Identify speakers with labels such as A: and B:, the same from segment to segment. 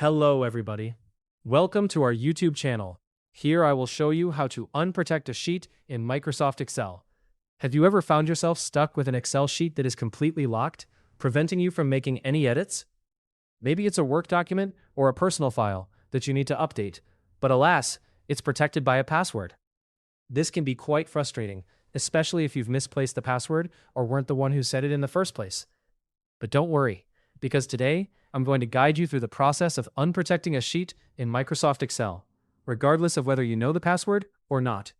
A: Hello everybody. Welcome to our YouTube channel. Here I will show you how to unprotect a sheet in Microsoft Excel. Have you ever found yourself stuck with an Excel sheet that is completely locked, preventing you from making any edits? Maybe it's a work document or a personal file that you need to update, but alas, it's protected by a password. This can be quite frustrating, especially if you've misplaced the password or weren't the one who set it in the first place. But don't worry, because today, I'm going to guide you through the process of unprotecting a sheet in Microsoft Excel, regardless of whether you know the password or not.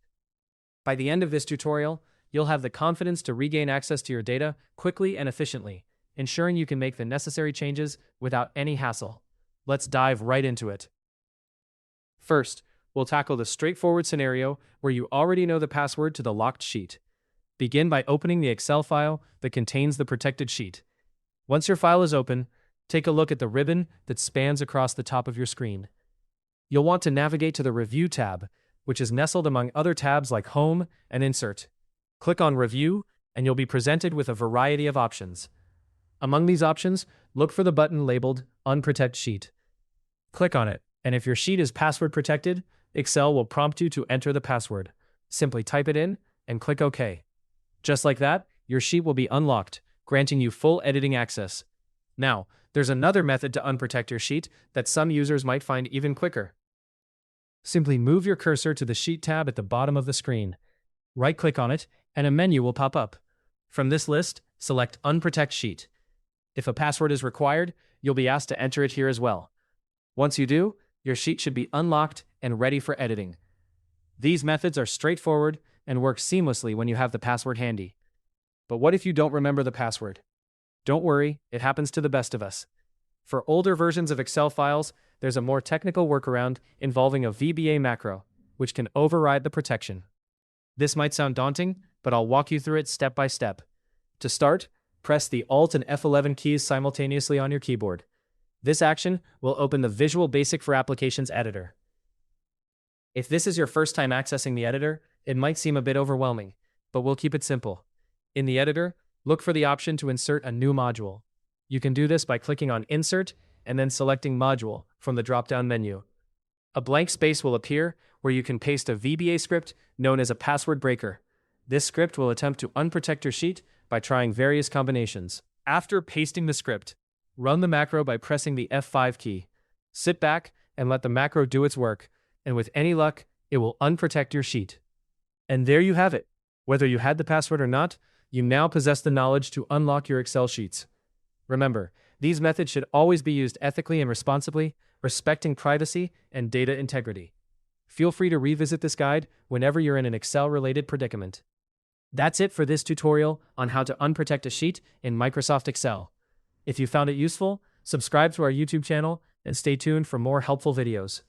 A: By the end of this tutorial, you'll have the confidence to regain access to your data quickly and efficiently, ensuring you can make the necessary changes without any hassle. Let's dive right into it. First, we'll tackle the straightforward scenario where you already know the password to the locked sheet. Begin by opening the Excel file that contains the protected sheet. Once your file is open, take a look at the ribbon that spans across the top of your screen. You'll want to navigate to the Review tab, which is nestled among other tabs like Home and Insert. Click on Review, and you'll be presented with a variety of options. Among these options, look for the button labeled Unprotect Sheet. Click on it, and if your sheet is password protected, Excel will prompt you to enter the password. Simply type it in and click OK. Just like that, your sheet will be unlocked, granting you full editing access. Now, there's another method to unprotect your sheet that some users might find even quicker. Simply move your cursor to the Sheet tab at the bottom of the screen. Right-click on it, and a menu will pop up. From this list, select Unprotect Sheet. If a password is required, you'll be asked to enter it here as well. Once you do, your sheet should be unlocked and ready for editing. These methods are straightforward and work seamlessly when you have the password handy. But what if you don't remember the password? Don't worry, it happens to the best of us. For older versions of Excel files, there's a more technical workaround involving a VBA macro, which can override the protection. This might sound daunting, but I'll walk you through it step by step. To start, press the Alt and F11 keys simultaneously on your keyboard. This action will open the Visual Basic for Applications editor. If this is your first time accessing the editor, it might seem a bit overwhelming, but we'll keep it simple. In the editor, look for the option to insert a new module. You can do this by clicking on Insert and then selecting Module from the drop-down menu. A blank space will appear where you can paste a VBA script known as a password breaker. This script will attempt to unprotect your sheet by trying various combinations. After pasting the script, run the macro by pressing the F5 key. Sit back and let the macro do its work, and with any luck, it will unprotect your sheet. And there you have it. Whether you had the password or not, you now possess the knowledge to unlock your Excel sheets. Remember, these methods should always be used ethically and responsibly, respecting privacy and data integrity. Feel free to revisit this guide whenever you're in an Excel-related predicament. That's it for this tutorial on how to unprotect a sheet in Microsoft Excel. If you found it useful, subscribe to our YouTube channel and stay tuned for more helpful videos.